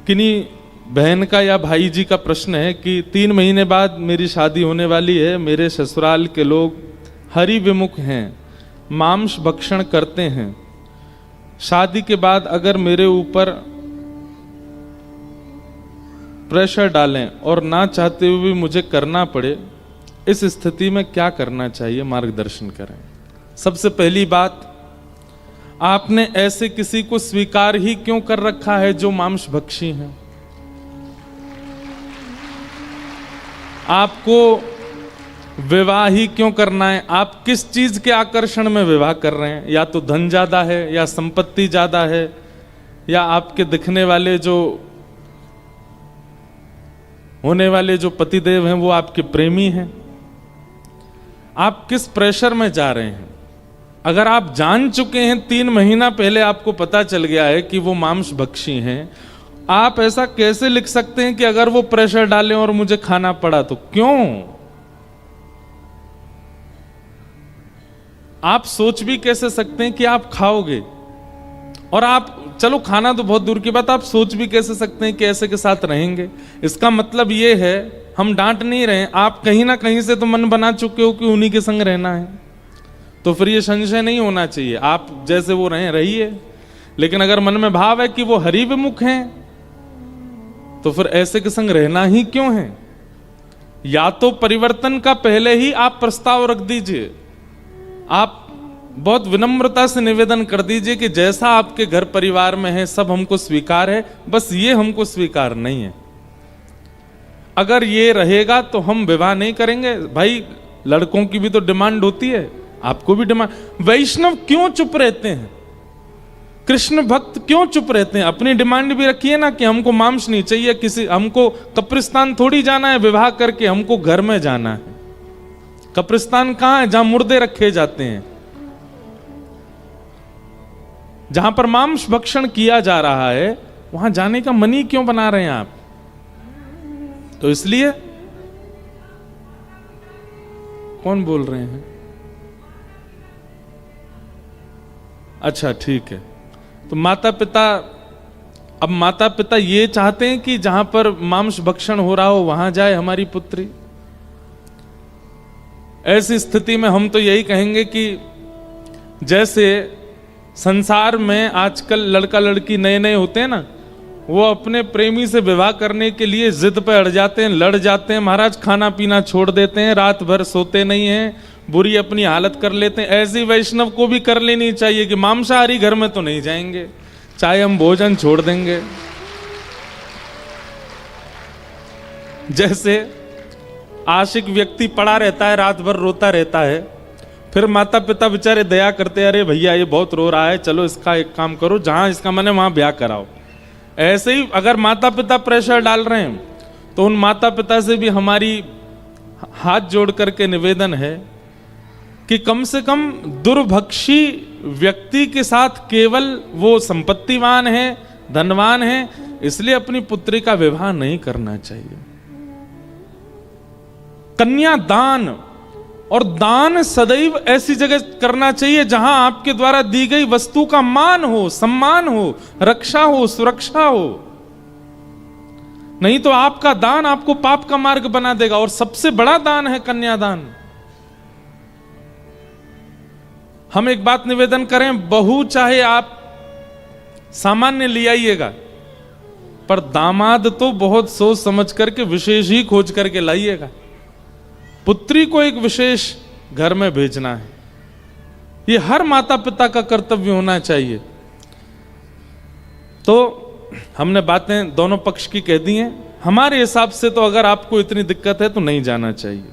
किन्हीं बहन का या भाई जी का प्रश्न है कि 3 महीने बाद मेरी शादी होने वाली है, मेरे ससुराल के लोग हरि विमुख हैं, मांस भक्षण करते हैं। शादी के बाद अगर मेरे ऊपर प्रेशर डालें और ना चाहते हुए भी मुझे करना पड़े, इस स्थिति में क्या करना चाहिए, मार्गदर्शन करें। सबसे पहली बात, आपने ऐसे किसी को स्वीकार ही क्यों कर रखा है जो मांसभक्षी हैं? आपको विवाह ही क्यों करना है? आप किस चीज के आकर्षण में विवाह कर रहे हैं? या तो धन ज्यादा है, या संपत्ति ज्यादा है, या आपके दिखने वाले जो होने वाले जो पतिदेव हैं वो आपके प्रेमी हैं? आप किस प्रेशर में जा रहे हैं? अगर आप जान चुके हैं, 3 महीना पहले आपको पता चल गया है कि वो मांसभक्षी हैं, आप ऐसा कैसे लिख सकते हैं कि अगर वो प्रेशर डालें और मुझे खाना पड़ा तो? क्यों? आप सोच भी कैसे सकते हैं कि आप खाओगे? और आप, चलो खाना तो बहुत दूर की बात, आप सोच भी कैसे सकते हैं कि ऐसे के साथ रहेंगे? इसका मतलब ये है, हम डांट नहीं रहे, आप कहीं ना कहीं से तो मन बना चुके हो कि उन्हीं के संग रहना है। तो फिर ये संशय नहीं होना चाहिए, आप जैसे वो रहें रहिए। लेकिन अगर मन में भाव है कि वो हरि विमुख हैं, तो फिर ऐसे के संग रहना ही क्यों है? या तो परिवर्तन का पहले ही आप प्रस्ताव रख दीजिए, आप बहुत विनम्रता से निवेदन कर दीजिए कि जैसा आपके घर परिवार में है सब हमको स्वीकार है, बस ये हमको स्वीकार नहीं है। अगर ये रहेगा तो हम विवाह नहीं करेंगे। भाई, लड़कों की भी तो डिमांड होती है, आपको भी डिमांड। वैष्णव क्यों चुप रहते हैं? कृष्ण भक्त क्यों चुप रहते हैं? अपनी डिमांड भी रखिए ना कि हमको मांस नहीं चाहिए, किसी हमको कब्रिस्तान थोड़ी जाना है विवाह करके, हमको घर में जाना है। कब्रिस्तान कहां है? जहां मुर्दे रखे जाते हैं, जहां पर मांस भक्षण किया जा रहा है, वहां जाने का मन ही क्यों बना रहे हैं आप? तो इसलिए कौन बोल रहे हैं? अच्छा ठीक है। तो माता पिता ये चाहते हैं कि जहां पर मांस भक्षण हो रहा हो वहां जाए हमारी पुत्री। ऐसी स्थिति में हम तो यही कहेंगे कि जैसे संसार में आजकल लड़का लड़की नए नए होते हैं ना, वो अपने प्रेमी से विवाह करने के लिए जिद पे अड़ जाते हैं, लड़ जाते हैं, महाराज खाना पीना छोड़ देते हैं, रात भर सोते नहीं हैं, बुरी अपनी हालत कर लेते हैं। ऐसी वैष्णव को भी कर लेनी चाहिए कि मांसाहारी घर में तो नहीं जाएंगे, चाहे हम भोजन छोड़ देंगे। जैसे आशिक व्यक्ति पड़ा रहता है, रात भर रोता रहता है, फिर माता पिता बेचारे दया करते हैं, अरे भैया ये बहुत रो रहा है, चलो इसका एक काम करो, जहां इसका मन है वहां ब्याह कराओ। ऐसे ही अगर माता पिता प्रेशर डाल रहे हैं तो उन माता पिता से भी हमारी हाथ जोड़ करके निवेदन है कि कम से कम दुर्भक्षी व्यक्ति के साथ केवल वो संपत्तिवान है, धनवान है, इसलिए अपनी पुत्री का विवाह नहीं करना चाहिए। कन्यादान और दान सदैव ऐसी जगह करना चाहिए जहां आपके द्वारा दी गई वस्तु का मान हो, सम्मान हो, रक्षा हो, सुरक्षा हो। नहीं तो आपका दान आपको पाप का मार्ग बना देगा। और सबसे बड़ा दान है कन्यादान। हम एक बात निवेदन करें, बहू चाहे आप सामान्य ले आइएगा, पर दामाद तो बहुत सोच समझ करके विशेष ही खोज करके लाइएगा। पुत्री को एक विशेष घर में भेजना है, ये हर माता पिता का कर्तव्य होना चाहिए। तो हमने बातें दोनों पक्ष की कह दी हैं। हमारे हिसाब से तो अगर आपको इतनी दिक्कत है तो नहीं जाना चाहिए।